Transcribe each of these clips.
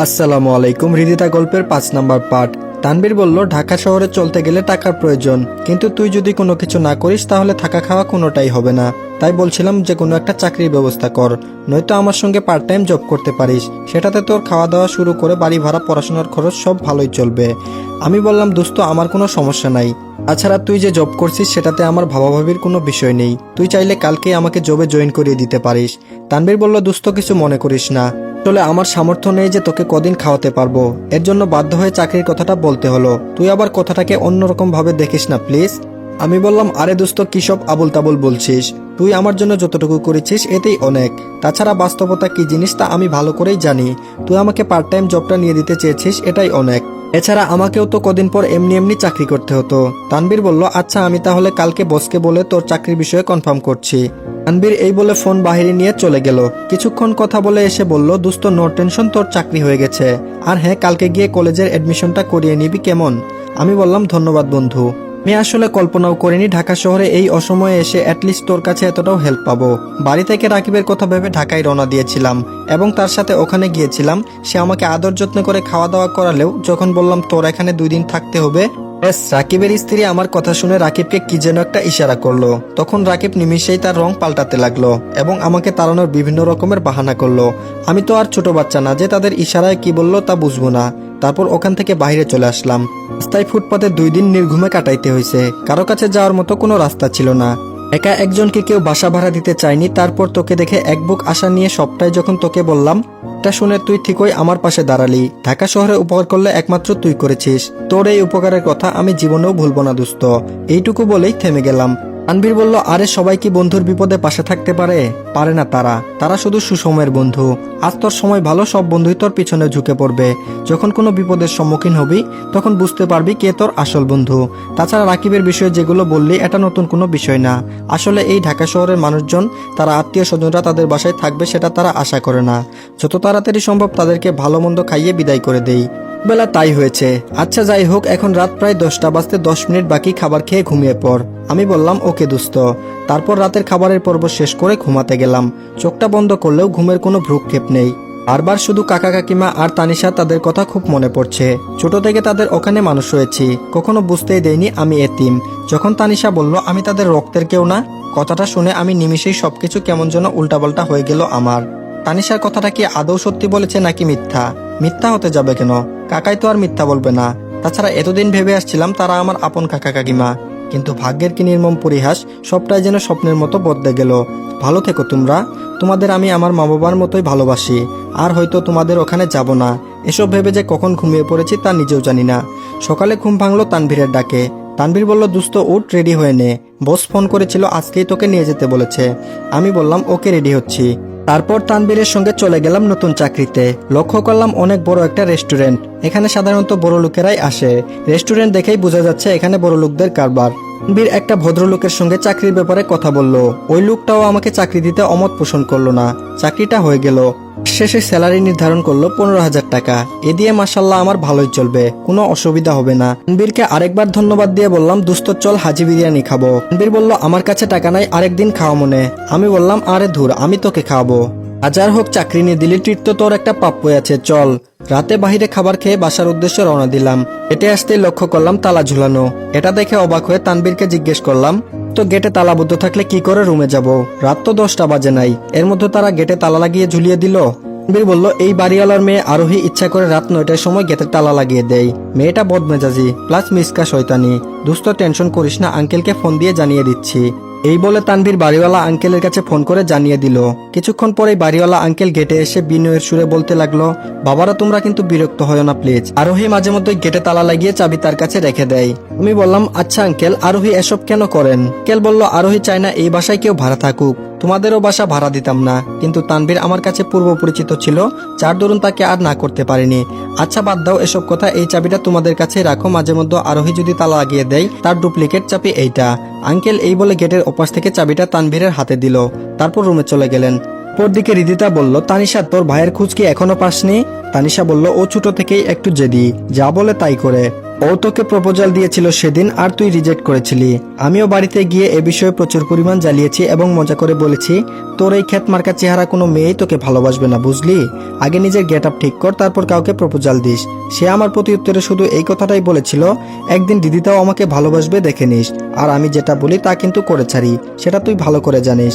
আসসালামু আলাইকুম। হৃদিতা গল্পের ৫ নাম্বার পার্ট। তানবীর বলল, ঢাকা শহরে চলতে গেলে টাকার প্রয়োজন, কিন্তু তুই যদি কোনো কিছু না করিস তাহলে থাকা খাওয়া কোনোটাই হবে না। তাই বলছিলাম যে কোনো একটা চাকরির ব্যবস্থা কর, নয়তো আমার সঙ্গে পার্ট টাইম জব করতে পারিস। সেটাতে তোর খাওয়া দাওয়া শুরু করে বাড়ি ভাড়া, পড়াশোনার খরচ সব ভালোই চলবে। আমি বললাম, দোস্ত আমার কোনো সমস্যা নাই, তাছাড়া তুই যে জব করছিস সেটাতে আমার ভাবাভাবির কোনো বিষয় নেই। তুই চাইলে কালকে আমাকে জবে জয়েন করিয়ে দিতে পারিস। তানবীর বলল, দোস্ত কিছু মনে করিস না, আসলে আমার সামর্থ্য নেই যে তোকে কদিন খাওয়াতে পারবো, এর জন্য বাধ্য হয়ে চাকরির কথাটা বলতে হলো। তুই আবার কথাটাকে অন্যরকম ভাবে দেখিস না প্লিজ। আমি বললাম, আরে দোস্ত কি সব আবুল তাবুল বলছিস? তুই আমার জন্য যতটুকু করেছিস এতেই অনেক। তাছাড়া বাস্তবতা কি জিনিস তা আমি ভালো করেই জানি। তুই আমাকে পার্ট টাইম জবটা নিয়ে দিতে চেয়েছিস, এটাই অনেক। এছাড়া আমাকেও তো কদিন পর এমনি এমনি চাকরি করতে হতো। তানবীর বলল, আচ্ছা আমি তাহলে কালকে বসকে বলে তোর চাকরির বিষয়ে কনফার্ম করছি। তানবীর এই বলে ফোন বাহিরে নিয়ে চলে গেল। কিছুক্ষণ কথা বলে এসে বলল, দোস্ত নো টেনশন, তোর চাকরি হয়ে গেছে। আর হ্যাঁ, কালকে গিয়ে কলেজের অ্যাডমিশনটা করিয়ে নিবি কেমন? আমি বললাম, ধন্যবাদ বন্ধু। আমি আসলে কল্পনাও করিনি ঢাকা শহরে এই অসময়ে এসে অ্যাটলিস্ট তোর কাছে এতটাও হেল্প পাবো। বাড়ি থেকে রাকিবের কথা ভেবে ঢাকায় রওনা দিয়েছিলাম এবং তার সাথে ওখানে গিয়েছিলাম। সে আমাকে আদর যত্ন করে খাওয়া দাওয়া করালেও যখন বললাম তোর এখানে 2 দিন থাকতে হবে, রাকিবের স্ত্রী আমার কথা শুনে রাকিবকে কি যেন একটা ইশারা করলো। তখন রাকিব নিমিষেই তার রং পাল্টাতে লাগলো এবং আমাকে তাড়ানোর বিভিন্ন রকমের বাহানা করলো। আমি তো আর ছোট বাচ্চা না যে তাদের ইশারায় কি বললো তা বুঝবো না। তারপর ওখান থেকে বাইরে চলে আসলাম। রাস্তায় ফুটপাতে 2 দিন নির্ঘুমে কাটাইতে হয়েছে। কারো কাছে যাওয়ার মতো কোনো রাস্তা ছিল না। একা একজনকে কেউ বাসা ভাড়া দিতে চায়নি। তারপর তোকে দেখে এক বুক আশা নিয়ে সবটাই যখন তোকে বললাম, এটা শুনে তুই ঠিকই আমার পাশে দাঁড়ালি। ঢাকা শহরে উপকার করলে একমাত্র তুই করেছিস। তোর এই উপকারের কথা আমি জীবনেও ভুলবো না দোস্ত। এইটুকু বলেই থেমে গেলাম। তানভীর বলল, আরে সবাই কি বন্ধুর বিপদে পাশে থাকতে পারে? পারে না। তারা শুধু সুসময়ের বন্ধু। আজ তোর সময় ভালো, সব বন্ধুই তোর পিছনে ঝুঁকে পড়বে। যখন কোনো বিপদের সম্মুখীন হবি তখন বুঝতে পারবি কে তোর আসল বন্ধু। তাছাড়া রাকিবের বিষয়ে যেগুলো বললি এটা নতুন কোনো বিষয় না। আসলে এই ঢাকা শহরের মানুষজন, তারা আত্মীয় স্বজনরা তাদের বাসায় থাকবে সেটা তারা আশা করে না। যত তাড়াতাড়ি সম্ভব তাদেরকে ভালো মন্দ খাইয়ে বিদায় করে দেই। বেলা তাই হয়েছে। আচ্ছা যাই হোক, এখন রাত প্রায় 10টা বাজতে 10 মিনিট বাকি, খাবার খেয়ে ঘুমিয়ে পড়। আমি বললাম, ওকে দোস্ত। তারপর রাতের খাবারের পর্ব শেষ করে ঘুমাতে গেলাম। চোখটা বন্ধ করলেও ঘুমের কোনো ভ্রুক্ষেপ নেই। বারবার শুধু কাকা কাকিমা আর তানিশা, তাদের কথা খুব মনে পড়ছে। ছোট থেকে তাদের ওখানে মানুষ হয়েছি, কখনো বুঝতেই দেয়নি আমি এতিম। যখন তানিশা বলল আমি তাদের রক্তের কেউ না, কথাটা শুনে আমি নিমিষেই সবকিছু কেমন যেন উল্টাপাল্টা হয়ে গেল আমার। তানিশার কথাটা কি আদৌ সত্যি বলেছে নাকি মিথ্যা? মিথ্যা হতে যাবে কেন? কাকাই তো আর মিথ্যা বলবে না। তাছাড়া এতদিন ভেবে আসছিলাম তারা আমার আপন কাকা কাকিমা, কিন্তু ভাগ্যের কি নির্মম পরিহাস, সবটাই যেন স্বপ্নের মতো বদলে গেল। ভালো থেকো তোমরা। তোমাদের আমি আমার মা বাবার মতোই ভালোবাসি। আর হয়তো তোমাদের ওখানে যাব না। এসব ভেবে যে কখন ঘুমিয়ে পড়েছি তা নিজেও জানি না। সকালে ঘুম ভাঙলো তানভীরের ডাকে। তানভীর বলল, দোস্ত উঠ, রেডি হয়ে নে। বস ফোন করেছিল, আজকেই তোকে নিয়ে যেতে বলেছে। আমি বললাম, ওকে, রেডি হচ্ছি। তারপর তানভীরের সঙ্গে চলে গেলাম নতুন চাকরিতে। লক্ষ্য করলাম অনেক বড় একটা রেস্টুরেন্ট। এখানে সাধারণত বড় লোকেরাই আসে। রেস্টুরেন্ট দেখেই বোঝা যাচ্ছে এখানে বড় লোকদের কারবার। তানভীর একটা ভদ্রলোকের সঙ্গে চাকরির ব্যাপারে কথা বলল। ওই লোকটাও আমাকে চাকরি দিতে অমত পোষণ করলো না। চাকরিটা হয়ে গেল। শেষে স্যালারি নির্ধারণ করলো 15,000 টাকা। এ দিয়ে মাশাল্লাহ আমার ভালোই চলবে, কোনো অসুবিধা হবে না। তানভীরকে আরেকবার ধন্যবাদ দিয়ে বললাম, দোস্ত চল হাজি বিরিয়ানি খাবো। তানভীর বলল, আমার কাছে টাকা নাই, আরেকদিন খাওয়া মনে। আমি বললাম, আরে ধুর, আমি তোকে খাওয়াবো। হাজার হোক চাকরি নিয়ে দিলি, ট্রিট তো তোর একটা প্রাপ্যই আছে, চল। রাতে বাহিরে খাবার খেয়ে বাসার উদ্দেশ্যে রওনা দিলাম। হেঁটে আসতেই লক্ষ্য করলাম তালা ঝুলানো। এটা দেখে অবাক হয়ে তানভীরকে জিজ্ঞেস করলাম, তো গেটে তালাবদ্ধ থাকলে কি করে রুমে যাব? রাত তো 10টা বাজে নাই, এর মধ্যে তারা গেটে তালা লাগিয়ে ঝুলিয়ে দিল। তানভীর বলল, এই বাড়িওয়ালার মেয়ে আরোহী ইচ্ছা করে রাত 9টার সময় গেটের তালা লাগিয়ে দেয়। মেয়েটা বদমেজাজি প্লাস মিসকা শয়তানি। দোস্ত টেনশন করিস না, আঙ্কেলকে ফোন দিয়ে জানিয়ে দিচ্ছি। এই বলে তানভীর বাড়িওয়ালা আঙ্কেলের কাছে ফোন করে জানিয়ে দিল। কিছুক্ষণ পরেই বাড়িওয়ালা আঙ্কেল গেটে এসে বিনয়ের সুরে বলতে লাগলো, বাবারা তোমরা কিন্তু বিরক্ত হয় না প্লিজ। আরোহী মাঝে মধ্যে গেটে তালা লাগিয়ে চাবি তার কাছে রেখে দেয়। আমি বললাম, আচ্ছা আঙ্কেল, আরোহী এসব কেন করেন? আঙ্কেল বলল, আরোহী চায় না এই বাসায় কেউ ভাড়া থাকুক। তোমাদেরও বাসা ভাড়া দিতাম না, কিন্তু তানভীর আমার কাছে পূর্ব পরিচিত ছিল, যার দরুন তাকে আর না করতে পারিনি। আচ্ছা বাদ দাও এসব কথা, এই চাবিটা তোমাদের কাছে রাখো। মাঝে মধ্যে আরোহী যদি তালা লাগিয়ে দেয়, তার ডুপ্লিকেট চাবি এইটা। আঙ্কেল এই বলে গেটের ওপাশ থেকে চাবিটা তানভীরের হাতে দিল। তারপর রুমে চলে গেলেন। পরদিকে হৃদিতা বলল, তানিশা তোর ভাইয়ের খোঁজ কি এখনো পাসনি? তানিশা বলল, ও ছোট থেকেই একটু জেদি, যা বলে তাই করে। ও তোকে প্রপোজাল দিয়েছিল সেদিন আর তুই রিজেক্ট করেছিলি। আমিও বাড়িতে গিয়ে এ বিষয়ে প্রচুর পরিমাণ জ্বালিয়েছি এবং মজা করে বলেছি তোর এই ক্ষেত মার্কা চেহারা কোনো মেয়েই তোকে ভালোবাসবে না, বুঝলি? আগে নিজের গেট আপ ঠিক কর, তারপর কাউকে প্রপোজাল দিস। সে আমার প্রতি উত্তরে শুধু এই কথাটাই বলেছিল, একদিন দিদিটাও আমাকে ভালোবাসবে দেখে নিস। আর আমি যেটা বলি তা কিন্তু করে ছাড়ি, সেটা তুই ভালো করে জানিস।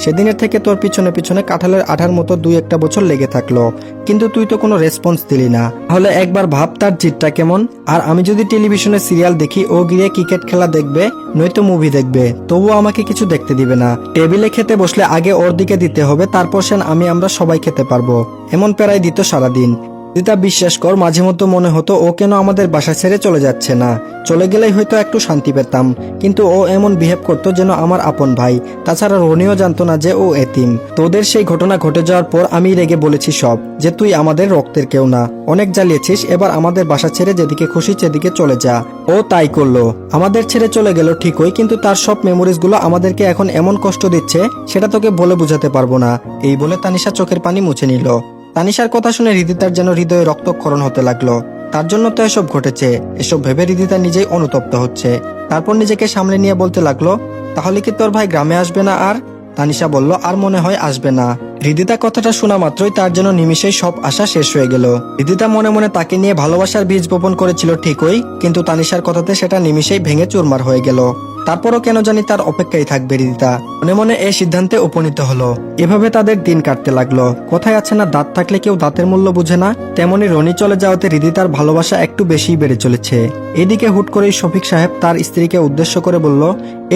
সেদিনের থেকে তোর পিছনে পিছনে কাঁঠালের আঠার মতো 2-1 বছর লেগে থাকলো, কিন্তু তুই তো কোনো রেসপন্স দিলি না। তাহলে একবার ভাব তার জিতটা কেমন। আর আমি যদি টেলিভিশনে সিরিয়াল দেখি, ও গিয়ে ক্রিকেট খেলা দেখবে নয়তো মুভি দেখবে, তবুও আমাকে কিছু দেখতে দিবে না। টেবিলে খেতে বসলে আগে ওর দিকে দিতে হবে, তারপর সেন আমরা সবাই খেতে পারবো। এমন প্যারাই দিত সারাদিন। দিদা বিশ্বাস কর, মাঝে মধ্যে মনে হতো ও কেন আমাদের বাসা ছেড়ে চলে যাচ্ছে না। চলে গেলেই হয়তো একটু শান্তি পেতাম, কিন্তু ও এমন বিহেভ করতো যেন আমার আপন ভাই। তাছাড়া রনিও জানতো না যে ও এতিম। তোদের সেই ঘটনা ঘটে যাওয়ার পর আমি রেগে বলেছি সব, যে তুই আমাদের রক্তের কেউ না, অনেক জ্বালিয়েছিস, এবার আমাদের বাসা ছেড়ে যেদিকে খুশি সেদিকে চলে যা। ও তাই করলো, আমাদের ছেড়ে চলে গেল ঠিকই, কিন্তু তার সব মেমোরিজ গুলো আমাদেরকে এখন এমন কষ্ট দিচ্ছে সেটা তোকে বলে বোঝাতে পারবো না। এই বলে তানিশা চোখের পানি মুছে নিল। তানিশার কথা শুনে হৃদিতার যেন হৃদয়ে রক্তক্ষরণ হতে লাগলো। তার জন্য তো এসব ঘটেছে, এসব ভেবে হৃদিতা নিজেই অনুতপ্ত হচ্ছে। তারপর নিজেকে সামলে নিয়ে বলতে লাগলো, তাহলে কি তোর ভাই গ্রামে আসবে না আর? তানিশা বলল, আর মনে হয় আসবে না। হৃদিতা কথাটা শোনা মাত্রই তার যেন নিমিষেই সব আশা শেষ হয়ে গেল। হৃদিতা মনে মনে তাকে নিয়ে ভালোবাসার বীজ বপন করেছিল ঠিকই, কিন্তু তানিশার কথাতে সেটা নিমিষেই ভেঙে চুরমার হয়ে গেল। তারপরও কেন জানি তার অপেক্ষায় থাকবে হৃদিতা। মনে মনে এই সিদ্ধান্তে উপনীত হলো। এভাবে তাদের দিন কাটতে লাগলো। কথায় আছে না, দাঁত থাকলে কেউ দাঁতের মূল্য বুঝে না, তেমনি রনি চলে যাওয়াতে হৃদিতার ভালোবাসা একটু বেশিই বেড়ে চলেছে। এদিকে হুট করেই শফিক সাহেব তার স্ত্রীকে উদ্দেশ্য করে বলল,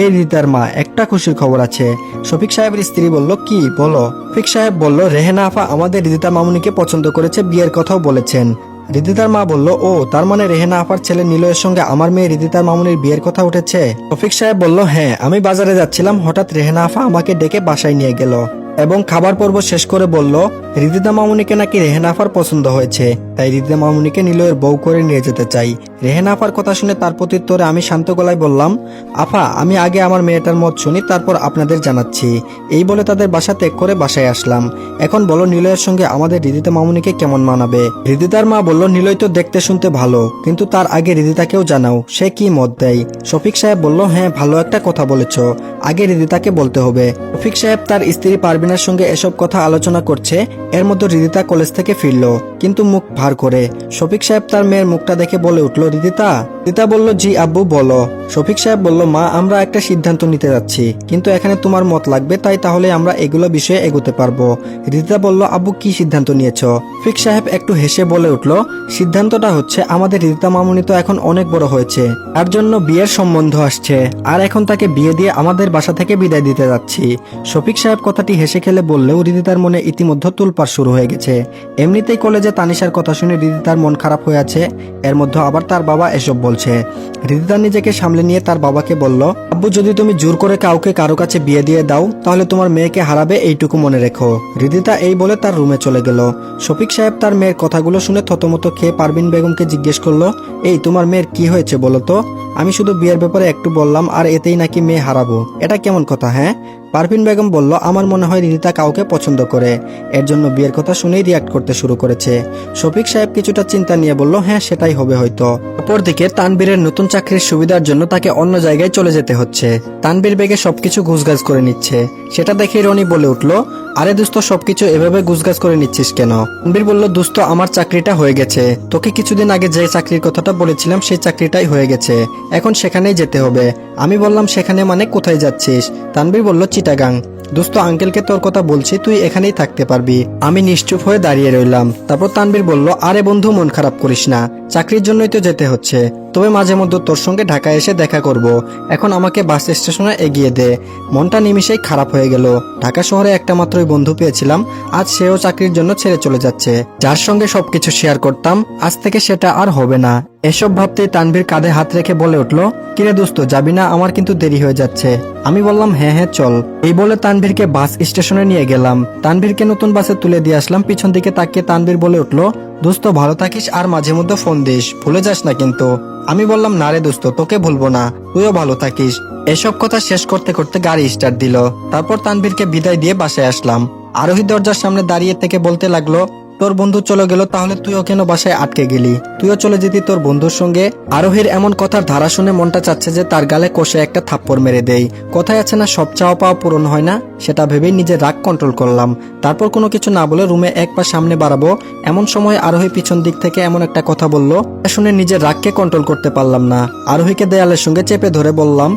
এই হৃদিতার মা, একটা খুশির খবর আছে। শফিক সাহেবের স্ত্রী বলল, কি বলো? শফিক সাহেব বলল, রেহেনা আফা আমাদের হৃদিতা মামুনিকে পছন্দ করেছে, বিয়ের কথাও বলেছেন। হৃদিতার মা বলল, ও তার মানে রেহেনা আপার ছেলে নিলয়ের সঙ্গে আমার মেয়ে হৃদিতার মামুনির বিয়ের কথা উঠেছে? শফিক সাহেব বলল, হ্যাঁ, আমি বাজারে যাচ্ছিলাম, হঠাৎ রেহেনা আফা আমাকে ডেকে বাসায় নিয়ে গেল এবং খাবার পর্ব শেষ করে বলল, হৃদিতা মামুনিকে নাকি রেহেনা আফার পছন্দ হয়েছে, তাই হৃদিতা মামুনিকে নিলয়ের বউ করে নিয়ে যেতে চাই। রেহেনা আফার কথা শুনে তার প্রত্যুত্তরে আমি শান্ত গলায় বললাম, আফা আমি আগে আমার মেয়েটার মত শুনি, তারপর আপনাদের জানাচ্ছি। এই বলে তাদের বাসা ত্যাগ করে বাসায় আসলাম। এখন বলো, নিলয়ের সঙ্গে আমাদের হৃদিতা মামুনিকে কেমন মানাবে? হৃদিতার মা বলল, নিলয় তো দেখতে শুনতে ভালো, কিন্তু তার আগে হৃদিতাকেও জানাও সে কি মত দেয়। শফিক সাহেব বলল, হ্যাঁ ভালো একটা কথা বলেছ, আগে হৃদিতাকে বলতে হবে। শফিক সাহেব তার স্ত্রী পারবিনার সঙ্গে এসব কথা আলোচনা করছে, এর মধ্যে হৃদিতা কলেজ থেকে ফিরল, কিন্তু মুখ ভার করে। শফিক সাহেব তার মেয়ের মুখটা দেখে বলে উঠল, হৃদিতা? হৃদিতা বলল, জি আব্বু বলো। শফিক সাহেব বলল, মা আমরা একটা সিদ্ধান্ত নিতে যাচ্ছি, কিন্তু এখানে তোমার মত লাগবে, তাই তাহলে আমরা এগুলো বিষয়ে এগোতে পারবো। হৃদিতা বলল, আব্বু কি সিদ্ধান্ত নিয়েছ? শফিক সাহেব একটু হেসে বলে উঠল, সিদ্ধান্তটা হচ্ছে আমাদের হৃদিতা মামুনি তো এখন অনেক বড় হয়েছে, তার জন্য বিয়ের সম্বন্ধ আসছে, আর এখন তাকে বিয়ে দিয়ে আমাদের বাসা থেকে বিদায় দিতে যাচ্ছি। শফিক সাহেব কথাটি হেসে খেলে বললেও হৃদিতার মনে ইতিমধ্যে তুলপাড় শুরু হয়ে গেছে। এমনিতেই কলেজে তানিশার কথা শুনে হৃদিতার মন খারাপ হয়ে আছে, এর মধ্যে আবার তার বাবা এসব বলছে। হৃদিতা নিজেকে সামলে নিয়ে তার বাবাকে বলল, আব্বু যদি তুমি জোর করে কাউকে কারো কাছে বিয়ে দিয়ে দাও তাহলে তোমার মেয়েকে হারাবে, এইটুকু মনে রেখো। হৃদিতা এই বলে তার রুমে চলে গেল। শফিক সাহেব তার মেয়ের কথাগুলো শুনে থতমত খেয়ে পারভিন বেগমকে জিজ্ঞেস করলো, এই তোমার মেয়ের কি হয়েছে বলো তো? আমি শুধু বিয়ের ব্যাপারে একটু বললাম আর এতেই নাকি মেয়ে হারাবো, এটা কেমন কথা? হ্যাঁ, পারভিন বেগম বলল, আমার মনে হয় হৃদিতা কাউকে পছন্দ করে, এর জন্য বিয়ের কথা শুনেই রিয়াক্ট করতে শুরু করেছে। শফিক সাহেব কিছুটা চিন্তা নিয়ে বলল, হ্যাঁ সেটাই হবে হয়তো। অপরদিকে তানবীরের নতুন চাকরির সুবিধার জন্য তাকে অন্য জায়গায় চলে যেতে হচ্ছে। তানবীর বেগে সবকিছু গুছগাছ করে নিচ্ছে, সেটা দেখে রনি বলে উঠল, আরে দোস্ত সবকিছু এভাবে গুছগাছ করে নিচ্ছিস কেন? তানবীর বলল, দোস্ত আমার চাকরিটা হয়ে গেছে, তোকে কিছুদিন আগে যে চাকরির কথাটা বলেছিলাম সেই চাকরিটাই হয়ে গেছে, এখন সেখানেই যেতে হবে। আমি বললাম, সেখানে মানে কোথায় যাচ্ছিস? তানবীর বলল, চিটাগাং। দোস্ত আঙ্কেলকে তোর কথা বলছি, তুই এখানেই থাকতে পারবি। আমি নিশ্চুপ হয়ে দাঁড়িয়ে রইলাম। তারপর তানবীর বলল, আরে বন্ধু মন খারাপ করিস না, চাকরির জন্যই তো যেতে হচ্ছে, তবে মাঝে মধ্যে তোর সঙ্গে ঢাকায় এসে দেখা করব। এখন আমাকে বাস স্টেশনে এগিয়ে দে। মনটা নিমিষেই খারাপ হয়ে গেল। ঢাকা শহরে একটা মাত্রই বন্ধু পেয়েছিলাম, আজ সেও চাকরির জন্য ছেড়ে চলে যাচ্ছে। যার সঙ্গে সবকিছু শেয়ার করতাম, আজ থেকে সেটা আর হবে না। এসব ভাবতেই তানভীর কাঁধে হাত রেখে বলে উঠল, কিরে দোস্ত যাবি না? আমার কিন্তু দেরি হয়ে যাচ্ছে। আমি বললাম, হ্যাঁ হ্যাঁ চল। এই বলে তানভীরকে বাস স্টেশনে নিয়ে গেলাম। তানভীরকে নতুন বাসে তুলে দিয়ে আসলাম। পিছন দিকে তাকিয়ে তানভীর বলে উঠল, দোস্ত ভালো থাকিস আর মাঝে মধ্যে ফোন দিস, ভুলে যাস না কিন্তু। আমি বললাম, না রে দোস্ত, তোকে ভুলবো না, তুইও ভালো থাকিস। এসব কথা শেষ করতে করতে গাড়ি স্টার্ট দিল। তারপর তানভীরকে বিদায় দিয়ে বাসায় আসলাম। আরোহী দরজার সামনে দাঁড়িয়ে থেকে বলতে লাগলো, তোর বন্ধু চলে গেল, তাহলে তুইও কেন বাসায় আটকে গেলি? তুইও চলে যেতি তোর বন্ধুর সঙ্গে। আরোহীর এমন কথার ধারা শুনে মনটা চাচ্ছে যে তার গালে কষে একটা থাপ্পড় মেরে দেই। কথায় আছে না, সব চাওয়া পাওয়া পূরণ হয় না, সেটা ভেবেই নিজের রাগ কন্ট্রোল করলাম। তারপর কোনো কিছু না বলে রুমে এক পা সামনে বাড়াবো, এমন সময় আরোহী পিছন দিক থেকে এমন একটা কথা বলল, শুনে নিজের রাগকে কন্ট্রোল করতে পারলাম না। আরোহীকে দেয়ালের সঙ্গে চেপে ধরে বললাম,